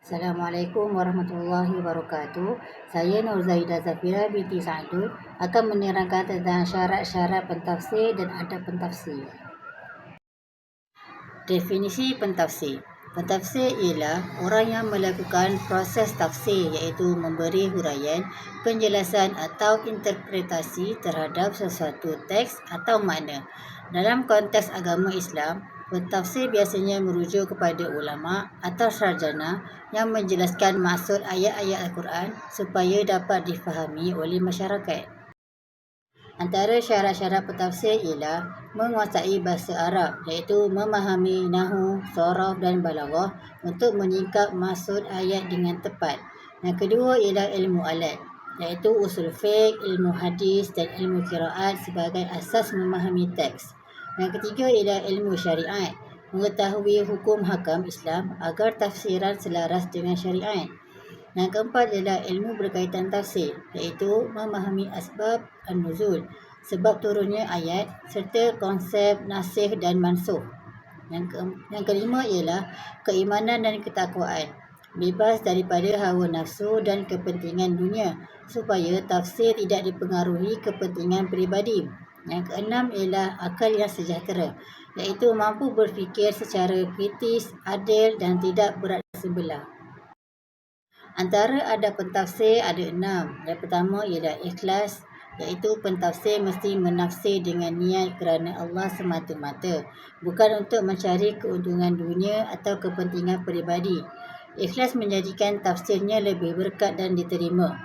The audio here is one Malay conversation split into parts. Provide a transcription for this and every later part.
Assalamualaikum warahmatullahi wabarakatuh. Saya Nur Zaidah Zafira binti Sa'dun akan menerangkan tentang syarat-syarat pentafsir dan adab pentafsir. Definisi pentafsir. Pentafsir ialah orang yang melakukan proses tafsir iaitu memberi huraian, penjelasan atau interpretasi terhadap sesuatu teks atau makna. Dalam konteks agama Islam, pentafsir biasanya merujuk kepada ulama atau sarjana yang menjelaskan maksud ayat-ayat Al-Quran supaya dapat difahami oleh masyarakat. Antara syarat-syarat pentafsir ialah menguasai bahasa Arab iaitu memahami nahwu, sharaf dan balaghah untuk menyingkap maksud ayat dengan tepat. Yang kedua ialah ilmu alat iaitu usul fiqh, ilmu hadis dan ilmu qiraat sebagai asas memahami teks. Yang ketiga ialah ilmu syariat, mengetahui hukum hakam Islam agar tafsiran selaras dengan syariat. Yang keempat ialah ilmu berkaitan tafsir iaitu memahami asbab an-nuzul, sebab turunnya ayat serta konsep nasikh dan mansukh. Yang kelima ialah keimanan dan ketakwaan, bebas daripada hawa nafsu dan kepentingan dunia supaya tafsir tidak dipengaruhi kepentingan peribadi. Yang keenam ialah akal yang sejahtera iaitu mampu berfikir secara kritis, adil dan tidak berat sebelah. Antara adab pentafsir ada 6. Yang pertama ialah ikhlas iaitu pentafsir mesti menafsir dengan niat kerana Allah semata-mata, bukan untuk mencari keuntungan dunia atau kepentingan peribadi. Ikhlas menjadikan tafsirnya lebih berkat dan diterima.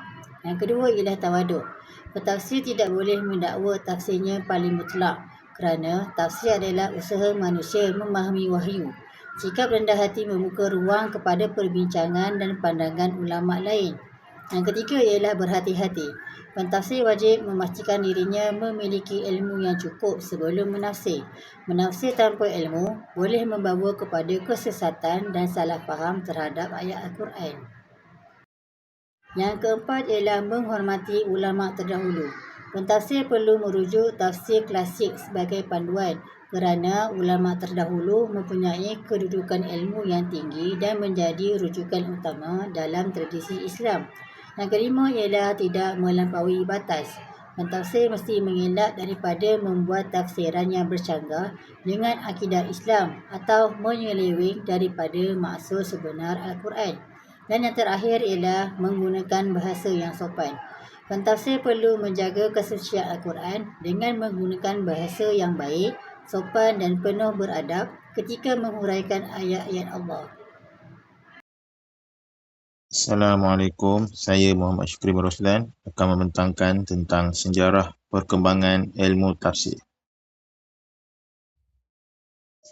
Yang kedua ialah tawaduk. Pentafsir tidak boleh mendakwa tafsirnya paling mutlak kerana tafsir adalah usaha manusia memahami wahyu. Sikap rendah hati membuka ruang kepada perbincangan dan pandangan ulama lain. Yang ketiga ialah berhati-hati. Pentafsir wajib memastikan dirinya memiliki ilmu yang cukup sebelum menafsir. Menafsir tanpa ilmu boleh membawa kepada kesesatan dan salah faham terhadap ayat Al-Quran. Yang keempat ialah menghormati ulama terdahulu. Pentafsir perlu merujuk tafsir klasik sebagai panduan kerana ulama terdahulu mempunyai kedudukan ilmu yang tinggi dan menjadi rujukan utama dalam tradisi Islam. Yang kelima ialah tidak melampaui batas. Pentafsir mesti mengelak daripada membuat tafsiran yang bercanggah dengan akidah Islam atau menyeleweng daripada maksud sebenar Al-Quran. Dan yang terakhir ialah menggunakan bahasa yang sopan. Pentafsir perlu menjaga kesucian Al-Quran dengan menggunakan bahasa yang baik, sopan dan penuh beradab ketika menguraikan ayat-ayat Allah. Assalamualaikum, saya Muhammad Syukri Roslan akan membentangkan tentang sejarah perkembangan ilmu tafsir.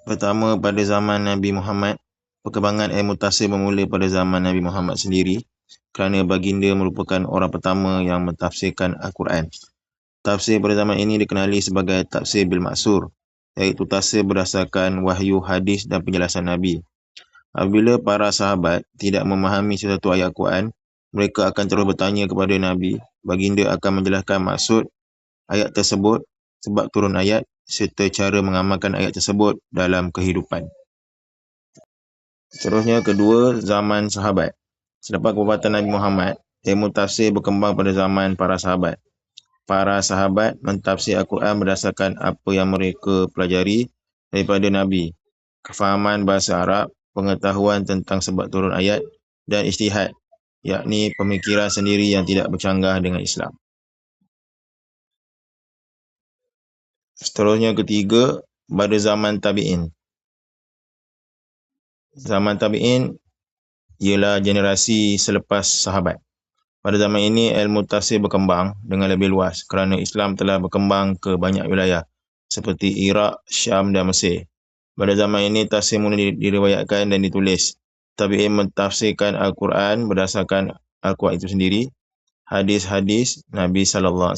Pertama, pada zaman Nabi Muhammad, perkembangan ilmu tafsir bermula pada zaman Nabi Muhammad sendiri kerana baginda merupakan orang pertama yang mentafsirkan Al-Quran. Tafsir pada zaman ini dikenali sebagai tafsir bil maksur, iaitu tafsir berdasarkan wahyu, hadis dan penjelasan Nabi. Apabila para sahabat tidak memahami sesuatu ayat Al-Quran, mereka akan terus bertanya kepada Nabi. Baginda akan menjelaskan maksud ayat tersebut, sebab turun ayat serta cara mengamalkan ayat tersebut dalam kehidupan. Seterusnya, kedua, zaman sahabat. Selepas kewafatan Nabi Muhammad, ilmu tafsir berkembang pada zaman para sahabat. Para sahabat mentafsir Al-Quran berdasarkan apa yang mereka pelajari daripada Nabi, kefahaman bahasa Arab, pengetahuan tentang sebab turun ayat dan ijtihad, yakni pemikiran sendiri yang tidak bercanggah dengan Islam. Seterusnya, ketiga, pada zaman tabi'in. Zaman tabi'in ialah generasi selepas sahabat. Pada zaman ini, ilmu tafsir berkembang dengan lebih luas kerana Islam telah berkembang ke banyak wilayah seperti Iraq, Syam dan Mesir. Pada zaman ini, tafsir mula diriwayatkan dan ditulis. Tabi'in mentafsirkan Al-Quran berdasarkan Al-Quran itu sendiri, hadis-hadis Nabi SAW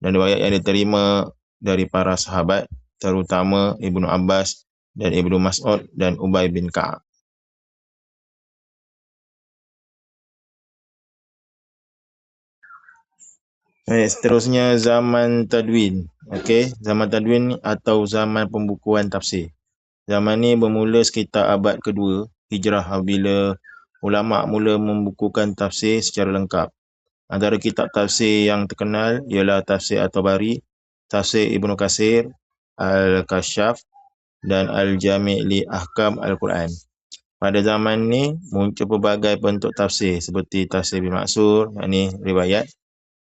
dan riwayat yang diterima dari para sahabat, terutama Ibnu Abbas dan Ibnu Mas'ud dan Ubay bin Ka'ab. Seterusnya, zaman tadwin. Zaman tadwin atau zaman pembukuan tafsir. Zaman ini bermula sekitar abad kedua Hijrah apabila ulama' mula membukukan tafsir secara lengkap. Antara kitab tafsir yang terkenal ialah Tafsir At-Tabari, Tafsir Ibnu Katsir, Al-Kasyaf dan Al-Jami' li Ahkam Al-Quran. Pada zaman ni muncul pelbagai bentuk tafsir seperti tafsir bil maksur, yakni riwayat,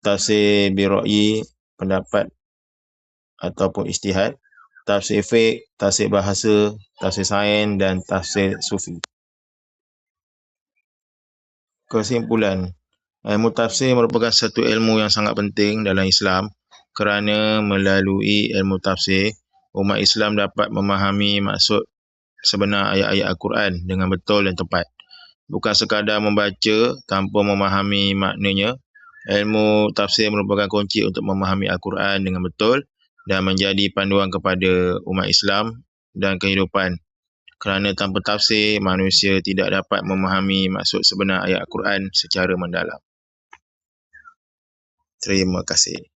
tafsir bil ra'yi, pendapat ataupun ijtihad, tafsir fiqh, tafsir bahasa, tafsir sains dan tafsir sufi. Kesimpulan, ilmu tafsir merupakan satu ilmu yang sangat penting dalam Islam kerana melalui ilmu tafsir, umat Islam dapat memahami maksud sebenar ayat-ayat Al-Quran dengan betul dan tepat. Bukan sekadar membaca tanpa memahami maknanya, ilmu tafsir merupakan kunci untuk memahami Al-Quran dengan betul dan menjadi panduan kepada umat Islam dan kehidupan. Kerana tanpa tafsir, manusia tidak dapat memahami maksud sebenar ayat Al-Quran secara mendalam. Terima kasih.